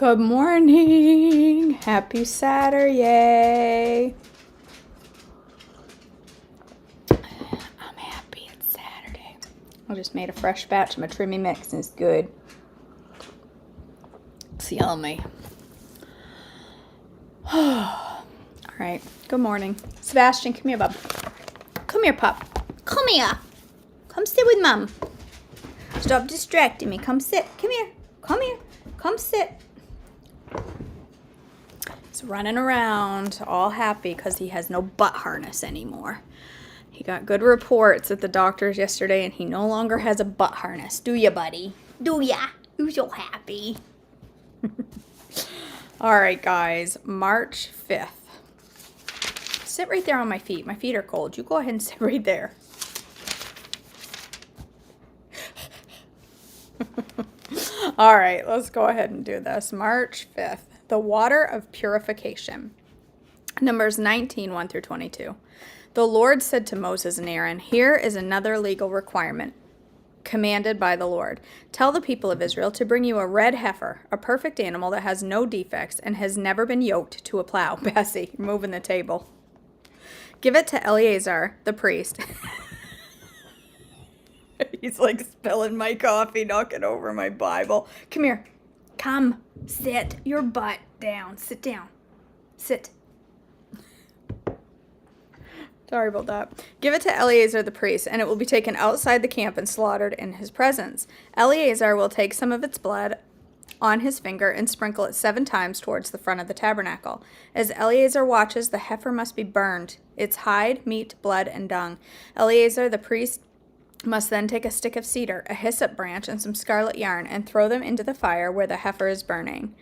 Good morning. Happy Saturday. I'm happy it's Saturday. I just made a fresh batch of my trimmy mix and it's good. It's yummy. All right. Good morning. Sebastian, come here, bub. Come here, pup. Come here. Come sit with Mom. Stop distracting me. Come sit. Come here. Come here. Come sit. He's running around all happy because he has no butt harness anymore. He got good reports at the doctor's yesterday and he no longer has a butt harness. Do ya, buddy? Do ya? You so happy. All right, guys. March 5th. Sit right there on my feet. My feet are cold. You go ahead and sit right there. All right, let's go ahead and do this. March 5th, the water of purification. Numbers 19, 1 through 22. The Lord said to Moses and Aaron, "Here is another legal requirement commanded by the Lord. Tell the people of Israel to bring you a red heifer, a perfect animal that has no defects and has never been yoked to a plow." Bessie, you're moving the table. Give it to Eleazar, the priest. He's like spilling my coffee, knocking over my Bible. Come here. Come. Sit your butt down. Sit down. Sit. Sorry about that. Give it to Eleazar the priest, and it will be taken outside the camp and slaughtered in his presence. Eleazar will take some of its blood on his finger and sprinkle it 7 times towards the front of the tabernacle. As Eleazar watches, the heifer must be burned, its hide, meat, blood, and dung. Eleazar the priest must then take a stick of cedar, a hyssop branch, and some scarlet yarn, and throw them into the fire where the heifer is burning.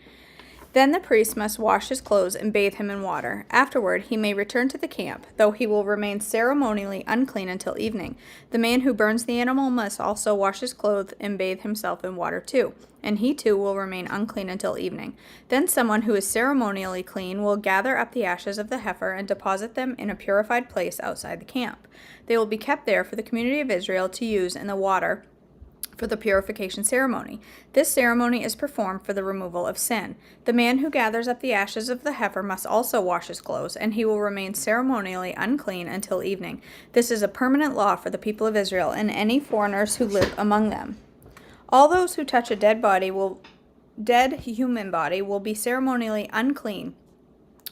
Then the priest must wash his clothes and bathe him in water. Afterward, he may return to the camp, though he will remain ceremonially unclean until evening. The man who burns the animal must also wash his clothes and bathe himself in water too, and he too will remain unclean until evening. Then someone who is ceremonially clean will gather up the ashes of the heifer and deposit them in a purified place outside the camp. They will be kept there for the community of Israel to use in the water for the purification ceremony. This ceremony is performed for the removal of sin. The man who gathers up the ashes of the heifer must also wash his clothes, and he will remain ceremonially unclean until evening. This is a permanent law for the people of Israel and any foreigners who live among them. All those who touch a dead human body will be ceremonially unclean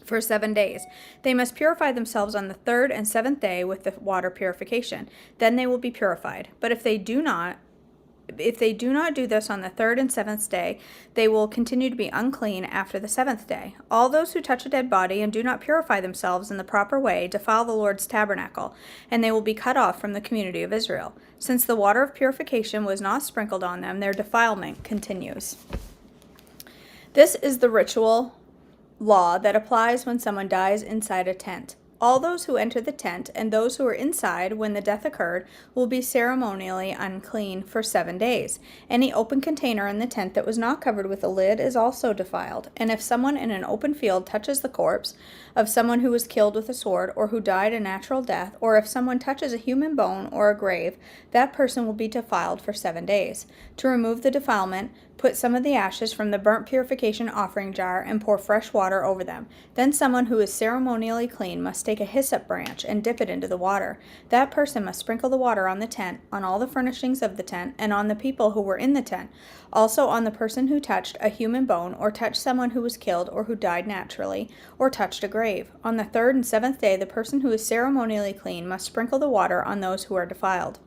for 7 days. They must purify themselves on the 3rd and 7th day with the water purification. Then they will be purified. But if they do not do this on the 3rd and 7th day, they will continue to be unclean after the 7th day. All those who touch a dead body and do not purify themselves in the proper way defile the Lord's tabernacle, and they will be cut off from the community of Israel. Since the water of purification was not sprinkled on them, their defilement continues. This is the ritual law that applies when someone dies inside a tent. All those who enter the tent and those who were inside when the death occurred will be ceremonially unclean for 7 days. Any open container in the tent that was not covered with a lid is also defiled. And if someone in an open field touches the corpse of someone who was killed with a sword or who died a natural death, or if someone touches a human bone or a grave, that person will be defiled for 7 days. To remove the defilement, put some of the ashes from the burnt purification offering jar and pour fresh water over them. Then someone who is ceremonially clean must take a hyssop branch and dip it into the water. That person must sprinkle the water on the tent, on all the furnishings of the tent, and on the people who were in the tent. Also on the person who touched a human bone, or touched someone who was killed or who died naturally, or touched a grave. On the 3rd and 7th day, the person who is ceremonially clean must sprinkle the water on those who are defiled.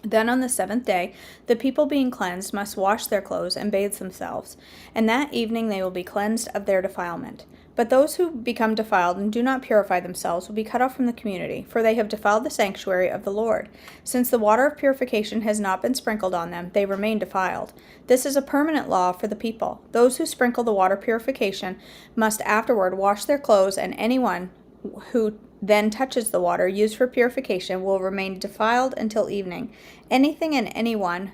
Then on the 7th day, the people being cleansed must wash their clothes and bathe themselves, and that evening they will be cleansed of their defilement. But those who become defiled and do not purify themselves will be cut off from the community, for they have defiled the sanctuary of the Lord. Since the water of purification has not been sprinkled on them, they remain defiled. This is a permanent law for the people. Those who sprinkle the water purification must afterward wash their clothes, and anyone who then touches the water used for purification will remain defiled until evening. Anything and anyone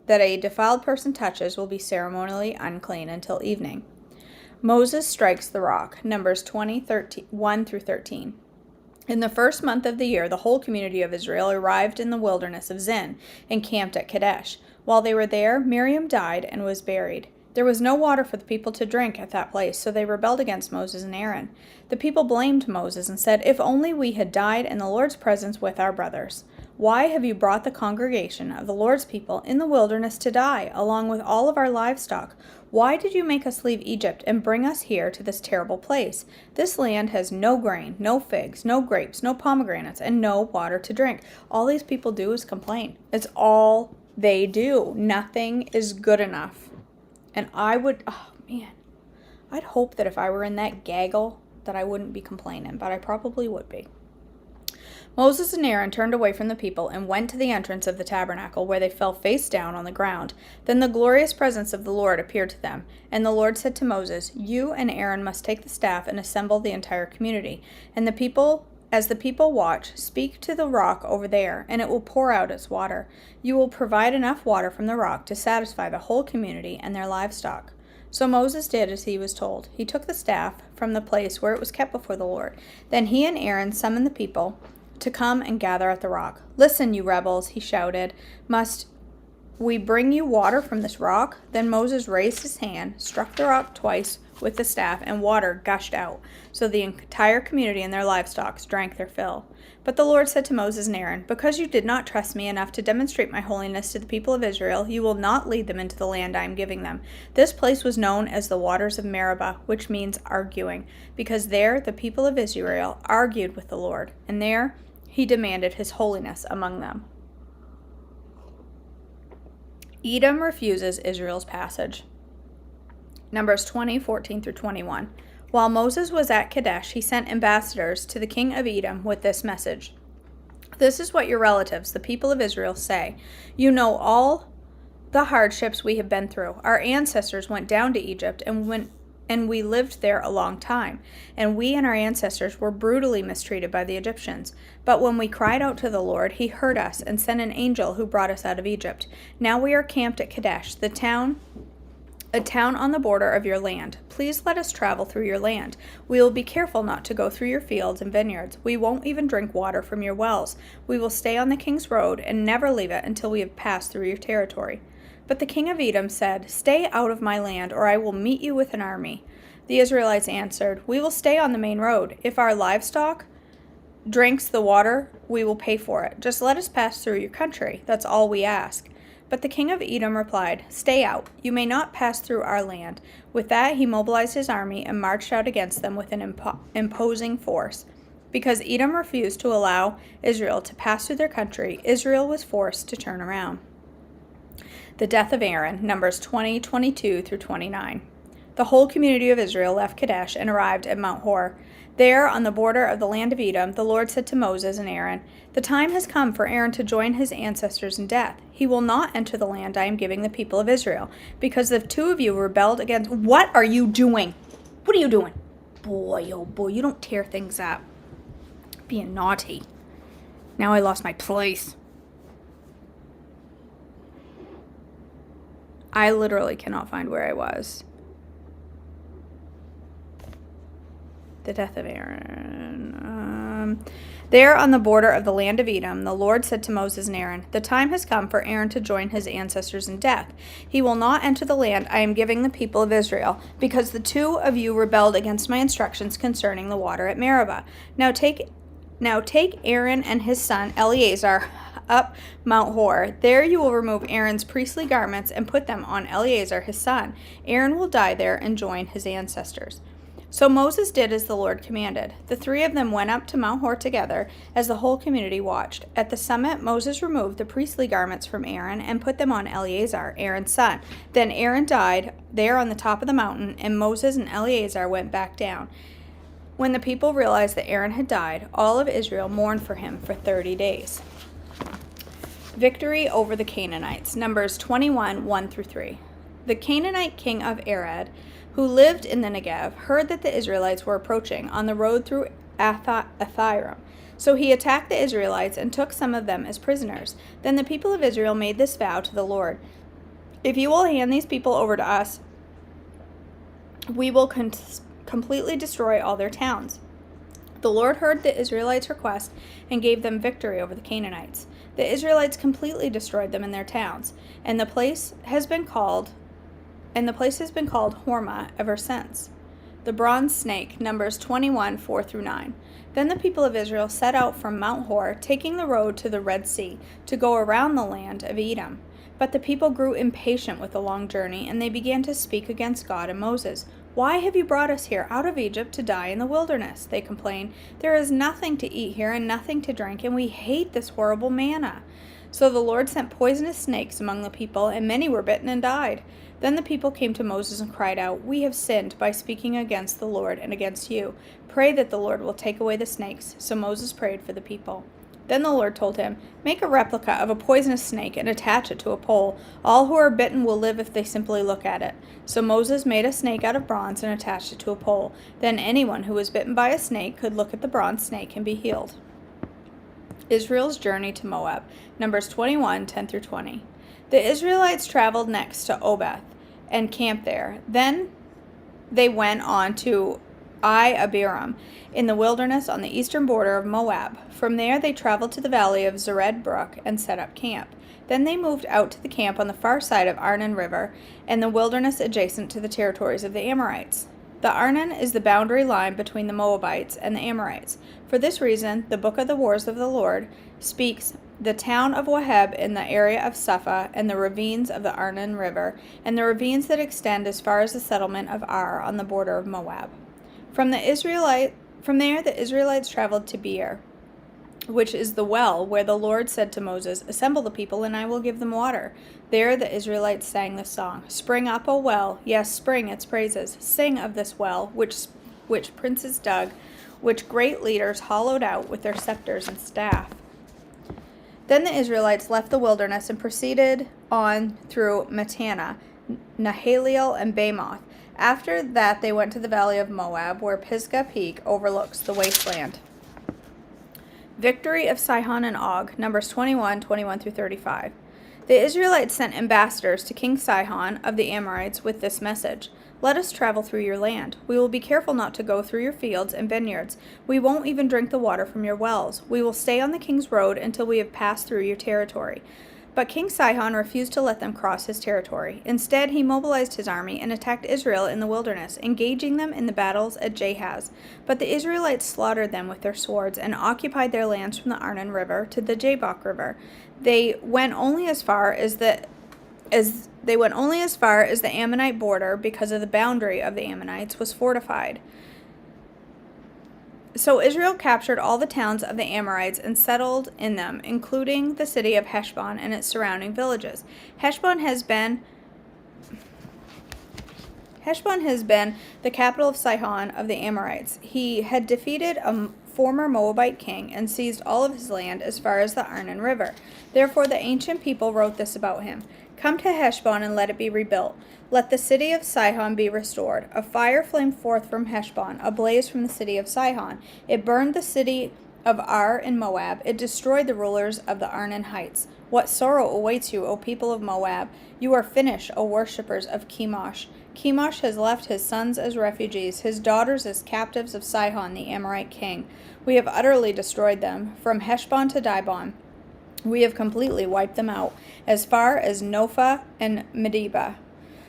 that a defiled person touches will be ceremonially unclean until evening. Moses strikes the rock. Numbers 1 through 13. In the first month of the year, the whole community of Israel arrived in the wilderness of Zin and camped at Kadesh. While they were there, Miriam died and was buried. There was no water for the people to drink at that place, so they rebelled against Moses and Aaron. The people blamed Moses and said, "If only we had died in the Lord's presence with our brothers. Why have you brought the congregation of the Lord's people in the wilderness to die, along with all of our livestock? Why did you make us leave Egypt and bring us here to this terrible place? This land has no grain, no figs, no grapes, no pomegranates, and no water to drink." All these people do is complain. It's all they do. Nothing is good enough. And I'd hope that if I were in that gaggle that I wouldn't be complaining, but I probably would be. Moses and Aaron turned away from the people and went to the entrance of the tabernacle, where they fell face down on the ground. Then the glorious presence of the Lord appeared to them, and the Lord said to Moses, "You and Aaron must take the staff and assemble the entire community, and as the people watch, speak to the rock over there, and it will pour out its water. You will provide enough water from the rock to satisfy the whole community and their livestock." So Moses did as he was told. He took the staff from the place where it was kept before the Lord. Then he and Aaron summoned the people to come and gather at the rock. "Listen, you rebels," he shouted. "Must we bring you water from this rock?" Then Moses raised his hand, struck the rock twice with the staff, and water gushed out. So the entire community and their livestock drank their fill. But the Lord said to Moses and Aaron, "Because you did not trust me enough to demonstrate my holiness to the people of Israel, you will not lead them into the land I am giving them." This place was known as the waters of Meribah, which means arguing, because there the people of Israel argued with the Lord, and there he demanded his holiness among them. Edom refuses Israel's passage. Numbers 20:14-21. While Moses was at Kadesh, he sent ambassadors to the king of Edom with this message. "This is what your relatives, the people of Israel, say. You know all the hardships we have been through. Our ancestors went down to Egypt and we lived there a long time, and we and our ancestors were brutally mistreated by the Egyptians. But when we cried out to the Lord, he heard us and sent an angel who brought us out of Egypt. Now we are camped at Kadesh, a town on the border of your land. Please let us travel through your land. We will be careful not to go through your fields and vineyards. We won't even drink water from your wells. We will stay on the king's road and never leave it until we have passed through your territory." But the king of Edom said, "Stay out of my land, or I will meet you with an army." The Israelites answered, "We will stay on the main road. If our livestock drinks the water, we will pay for it. Just let us pass through your country. That's all we ask." But the king of Edom replied, "Stay out. You may not pass through our land." With that, he mobilized his army and marched out against them with an imposing force. Because Edom refused to allow Israel to pass through their country, Israel was forced to turn around. The death of Aaron, Numbers 20:22-29. The whole community of Israel left Kadesh and arrived at Mount Hor. There, on the border of the land of Edom, the Lord said to Moses and Aaron, "The time has come for Aaron to join his ancestors in death. He will not enter the land I am giving the people of Israel, because the two of you rebelled against—" What are you doing? What are you doing? Boy, oh boy, you don't tear things up. Being naughty. Now I lost my place. I literally cannot find where I was. The death of Aaron. There on the border of the land of Edom, the Lord said to Moses and Aaron, "The time has come for Aaron to join his ancestors in death. He will not enter the land I am giving the people of Israel, because the two of you rebelled against my instructions concerning the water at Meribah. Now take Aaron and his son Eleazar up Mount Hor. There you will remove Aaron's priestly garments and put them on Eleazar his son. Aaron will die there and join his ancestors." So Moses did as the Lord commanded. The three of them went up to Mount Hor together as the whole community watched. At the summit, Moses removed the priestly garments from Aaron and put them on Eleazar, Aaron's son. Then Aaron died there on the top of the mountain, and Moses and Eleazar went back down. When the people realized that Aaron had died, all of Israel mourned for him for 30 days. Victory over the Canaanites. Numbers 21:1-3. The Canaanite king of Arad, who lived in the Negev, heard that the Israelites were approaching on the road through Athiram. So he attacked the Israelites and took some of them as prisoners. Then the people of Israel made this vow to the Lord: "If you will hand these people over to us, we will completely destroy all their towns." The Lord heard the Israelites' request and gave them victory over the Canaanites. The Israelites completely destroyed them in their towns, and the place has been called and the place has been called Hormah ever since. The bronze snake, Numbers 21, 4-9. Then the people of Israel set out from Mount Hor, taking the road to the Red Sea, to go around the land of Edom. But the people grew impatient with the long journey, and they began to speak against God and Moses. "Why have you brought us here out of Egypt to die in the wilderness?" they complained. "There is nothing to eat here and nothing to drink, and we hate this horrible manna." So the Lord sent poisonous snakes among the people, and many were bitten and died. Then the people came to Moses and cried out, "We have sinned by speaking against the Lord and against you. Pray that the Lord will take away the snakes." So Moses prayed for the people. Then the Lord told him, "Make a replica of a poisonous snake and attach it to a pole. All who are bitten will live if they simply look at it." So Moses made a snake out of bronze and attached it to a pole. Then anyone who was bitten by a snake could look at the bronze snake and be healed. Israel's journey to Moab, Numbers 21, 10-20. The Israelites traveled next to Obath and camped there. Then they went on to Abiram in the wilderness on the eastern border of Moab. From there they traveled to the valley of Zered Brook and set up camp. Then they moved out to the camp on the far side of Arnon River and the wilderness adjacent to the territories of the Amorites. The Arnon is the boundary line between the Moabites and the Amorites. For this reason, the Book of the Wars of the Lord speaks the town of Waheb in the area of Suphah and the ravines of the Arnon River, and the ravines that extend as far as the settlement of Ar on the border of Moab. From there, the Israelites traveled to Beer, which is the well where the Lord said to Moses, "Assemble the people, and I will give them water." There the Israelites sang this song, "Spring up, O well, yes, spring its praises. Sing of this well, which princes dug, which great leaders hollowed out with their scepters and staff." Then the Israelites left the wilderness and proceeded on through Mattanah, Nahaliel, and Bamoth. After that they went to the valley of Moab, where Pisgah Peak overlooks the wasteland. Victory of Saihan and Og, Numbers 21, 21-35. The Israelites sent ambassadors to King Saihan of the Amorites with this message: "Let us travel through your land. We will be careful not to go through your fields and vineyards. We won't even drink the water from your wells. We will stay on the king's road until we have passed through your territory." But King Saihan refused to let them cross his territory. Instead, he mobilized his army and attacked Israel in the wilderness, engaging them in the battles at Jahaz. But the Israelites slaughtered them with their swords and occupied their lands from the Arnon River to the Jabbok River. They went only as far as the Ammonite border, because of the boundary of the Ammonites was fortified. So Israel captured all the towns of the Amorites and settled in them, including the city of Heshbon and its surrounding villages. Heshbon has been the capital of Sihon of the Amorites. He had defeated a former Moabite king and seized all of his land as far as the Arnon River. Therefore the ancient people wrote this about him: "Come to Heshbon and let it be rebuilt. Let the city of Sihon be restored. A fire flamed forth from Heshbon, a blaze from the city of Sihon. It burned the city of Ar in Moab. It destroyed the rulers of the Arnon heights. What sorrow awaits you, O people of Moab! You are finished, O worshippers of Chemosh. Chemosh has left his sons as refugees, his daughters as captives of Sihon, the Amorite king. We have utterly destroyed them, from Heshbon to Dibon. We have completely wiped them out, as far as Nophah and Medeba."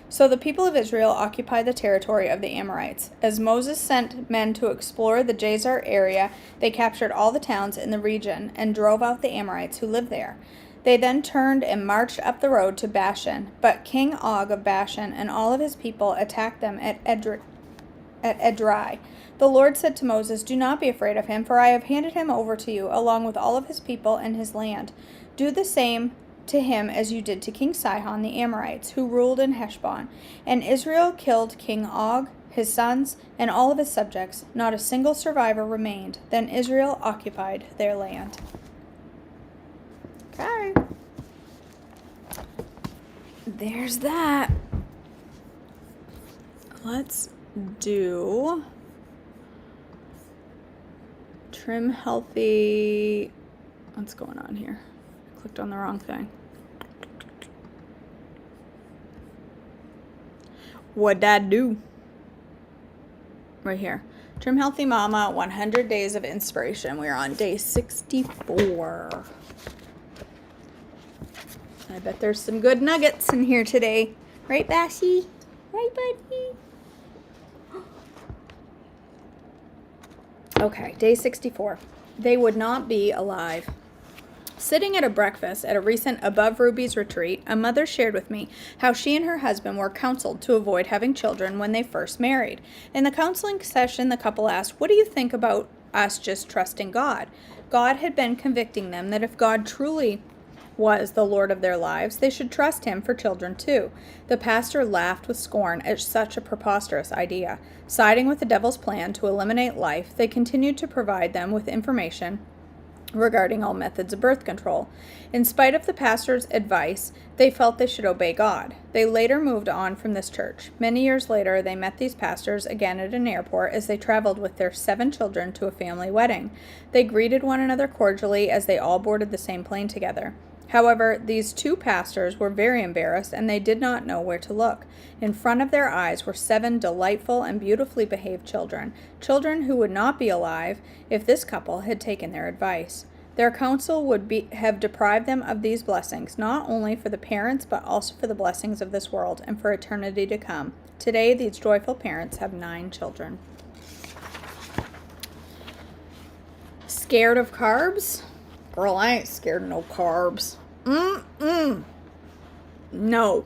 So the people of Israel occupied the territory of the Amorites. As Moses sent men to explore the Jazer area, they captured all the towns in the region and drove out the Amorites who lived there. They then turned and marched up the road to Bashan, but King Og of Bashan and all of his people attacked them at Edrei. The Lord said to Moses, "Do not be afraid of him, for I have handed him over to you, along with all of his people and his land. Do the same to him as you did to King Sihon the Amorites, who ruled in Heshbon." And Israel killed King Og, his sons, and all of his subjects. Not a single survivor remained. Then Israel occupied their land. Okay. There's that. Let's do trim healthy. What's going on here? I clicked on the wrong thing. What'd I do? Right here. Trim Healthy Mama, 100 Days of Inspiration. We're on day 64. I bet there's some good nuggets in here today. Right, Bassie? Right, buddy? Okay, day 64. They would not be alive. Sitting at a breakfast at a recent Above Ruby's retreat, a mother shared with me how she and her husband were counseled to avoid having children when they first married. In the counseling session, the couple asked, "What do you think about us just trusting God?" God had been convicting them that if God truly was the Lord of their lives, they should trust him for children too. The pastor laughed with scorn at such a preposterous idea. Siding with the devil's plan to eliminate life, they continued to provide them with information regarding all methods of birth control. In spite of the pastor's advice, they felt they should obey God. They later moved on from this church. Many years later, they met these pastors again at an airport as they traveled with their 7 children to a family wedding. They greeted one another cordially as they all boarded the same plane together. However, these 2 pastors were very embarrassed and they did not know where to look. In front of their eyes were 7 delightful and beautifully behaved children, children who would not be alive if this couple had taken their advice. Their counsel would have deprived them of these blessings, not only for the parents, but also for the blessings of this world and for eternity to come. Today, these joyful parents have 9 children. Scared of carbs? Girl, I ain't scared of no carbs. No.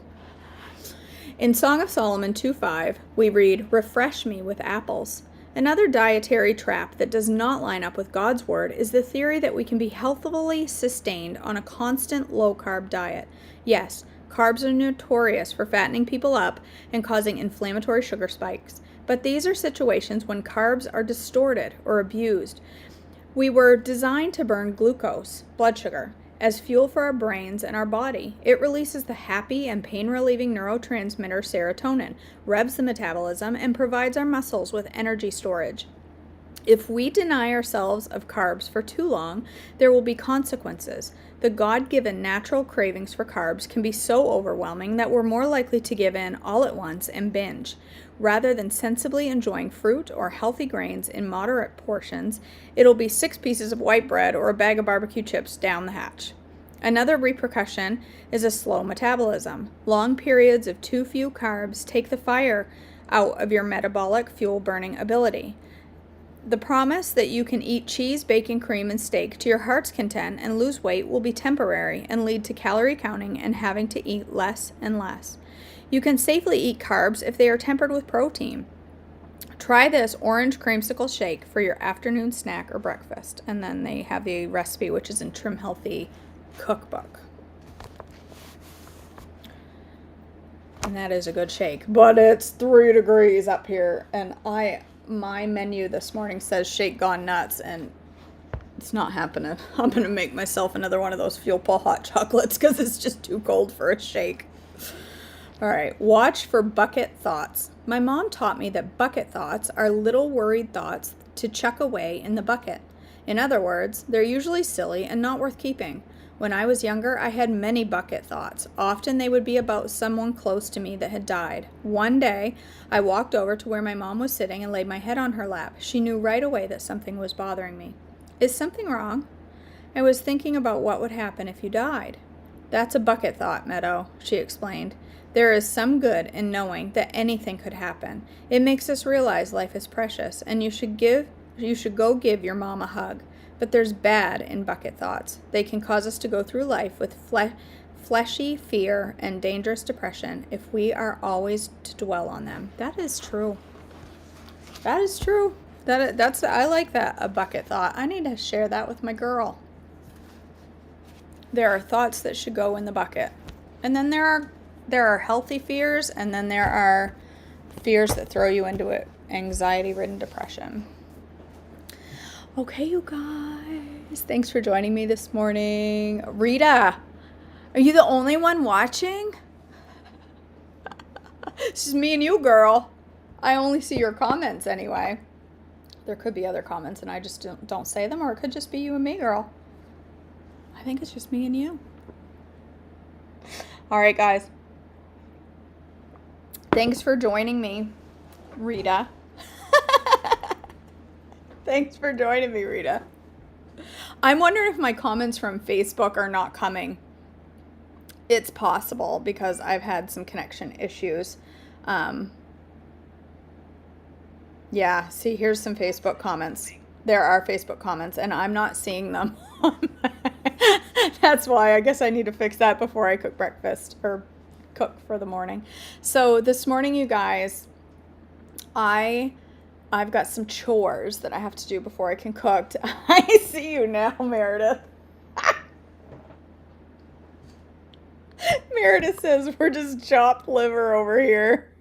In Song of Solomon 2:5, we read, "Refresh me with apples." Another dietary trap that does not line up with God's word is the theory that we can be healthfully sustained on a constant low-carb diet. Yes, carbs are notorious for fattening people up and causing inflammatory sugar spikes, but these are situations when carbs are distorted or abused. We were designed to burn glucose, blood sugar, as fuel for our brains and our body. It releases the happy and pain-relieving neurotransmitter serotonin, revs the metabolism, and provides our muscles with energy storage. If we deny ourselves of carbs for too long, there will be consequences. The God-given natural cravings for carbs can be so overwhelming that we're more likely to give in all at once and binge. Rather than sensibly enjoying fruit or healthy grains in moderate portions, it'll be 6 pieces of white bread or a bag of barbecue chips down the hatch. Another repercussion is a slow metabolism. Long periods of too few carbs take the fire out of your metabolic fuel burning ability. The promise that you can eat cheese, bacon, cream, and steak to your heart's content and lose weight will be temporary and lead to calorie counting and having to eat less and less. You can safely eat carbs if they are tempered with protein. Try this orange creamsicle shake for your afternoon snack or breakfast. And then they have the recipe, which is in Trim Healthy cookbook. And that is a good shake. But it's 3 degrees up here. And my menu this morning says shake gone nuts. And it's not happening. I'm going to make myself another one of those Fuel Paw hot chocolates because it's just too cold for a shake. All right, watch for bucket thoughts. My mom taught me that bucket thoughts are little worried thoughts to chuck away in the bucket. In other words, they're usually silly and not worth keeping. When I was younger, I had many bucket thoughts. Often they would be about someone close to me that had died. One day, I walked over to where my mom was sitting and laid my head on her lap. She knew right away that something was bothering me. "Is something wrong?" "I was thinking about what would happen if you died." "That's a bucket thought, Meadow," she explained. "There is some good in knowing that anything could happen. It makes us realize life is precious, and you should go give your mom a hug. But there's bad in bucket thoughts. They can cause us to go through life with fleshy fear and dangerous depression if we are always to dwell on them." That is true. That is true. I like that, a bucket thought. I need to share that with my girl. There are thoughts that should go in the bucket. And then there are healthy fears, and then there are fears that throw you into it, anxiety-ridden depression. Okay, you guys, thanks for joining me this morning. Rita, are you the only one watching? It's just me and you, girl. I only see your comments anyway. There could be other comments and I just don't say them, or it could just be you and me, girl. I think it's just me and you. All right, guys. Thanks for joining me, Rita. Thanks for joining me, Rita. I'm wondering if my comments from Facebook are not coming. It's possible because I've had some connection issues. Yeah, see, here's some Facebook comments. There are Facebook comments, and I'm not seeing them. That's why I guess I need to fix that before I cook breakfast or cook for the morning. So this morning, you guys, I've got some chores that I have to do before I can cook. I see you now, Meredith. Meredith says we're just chopped liver over here.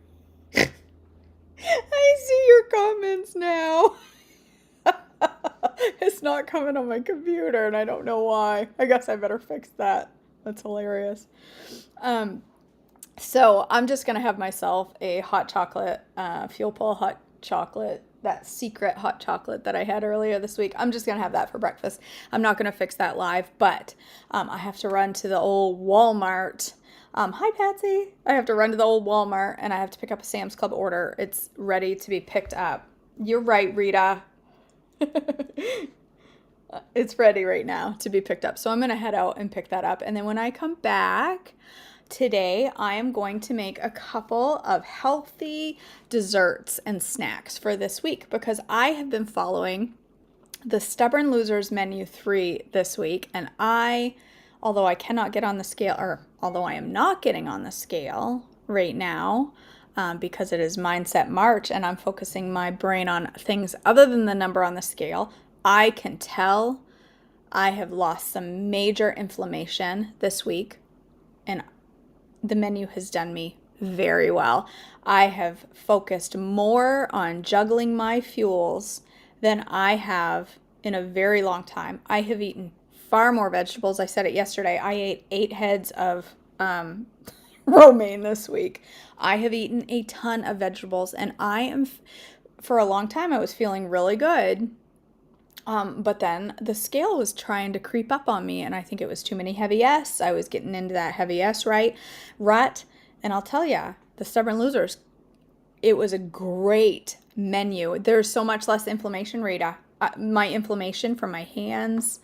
I see your comments now. It's not coming on my computer, and I don't know why. I guess I better fix that. That's hilarious. So I'm just going to have myself a hot chocolate, Fuel Pull hot chocolate, that secret hot chocolate that I had earlier this week. I'm just going to have that for breakfast. I'm not going to fix that live, but I have to run to the old Walmart. Hi, Patsy. I have to run to the old Walmart, and I have to pick up a Sam's Club order. It's ready to be picked up. You're right, Rita. It's ready right now to be picked up. So I'm going to head out and pick that up. And then when I come back today, I am going to make a couple of healthy desserts and snacks for this week because I have been following the Stubborn Losers Menu 3 this week. And although I cannot get on the scale, or although I am not getting on the scale right now, because it is Mindset March and I'm focusing my brain on things other than the number on the scale, I can tell I have lost some major inflammation this week, and the menu has done me very well. I have focused more on juggling my fuels than I have in a very long time. I have eaten far more vegetables. I said it yesterday. I ate 8 heads of romaine this week. I have eaten a ton of vegetables, and for a long time, I was feeling really good. But then the scale was trying to creep up on me, and I think it was too many heavy S. I was getting into that heavy S rut. And I'll tell you, the Stubborn Losers, it was a great menu. There's so much less inflammation, Rita. My inflammation from my hands,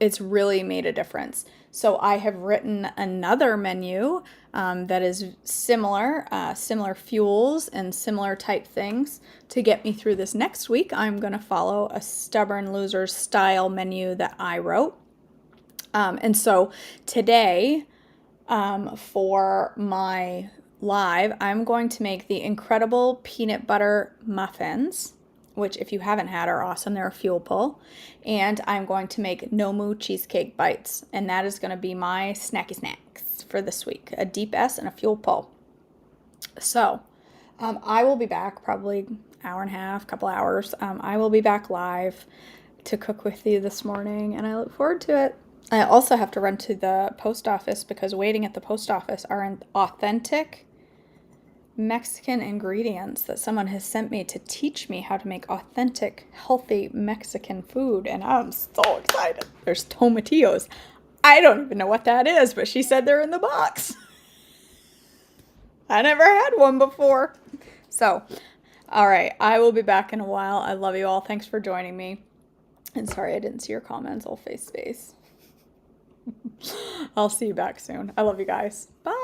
it's really made a difference. So I have written another menu that is similar fuels and similar type things to get me through this next week. I'm going to follow a Stubborn Losers style menu that I wrote. And so today, for my live, I'm going to make the incredible peanut butter muffins, which if you haven't had are awesome. They're a fuel pull. And I'm going to make Nomu cheesecake bites. And that is going to be my snacky snacks for this week. A deep S and a fuel pull. So I will be back probably hour and a half, couple hours. I will be back live to cook with you this morning, and I look forward to it. I also have to run to the post office because waiting at the post office are authentic Mexican ingredients that someone has sent me to teach me how to make authentic, healthy Mexican food, and I'm so excited. There's tomatillos. I don't even know what that is, but she said they're in the box. I never had one before. So, all right, I will be back in a while. I love you all. Thanks for joining me. And sorry I didn't see your comments. I'll face. I'll see you back soon. I love you guys. Bye.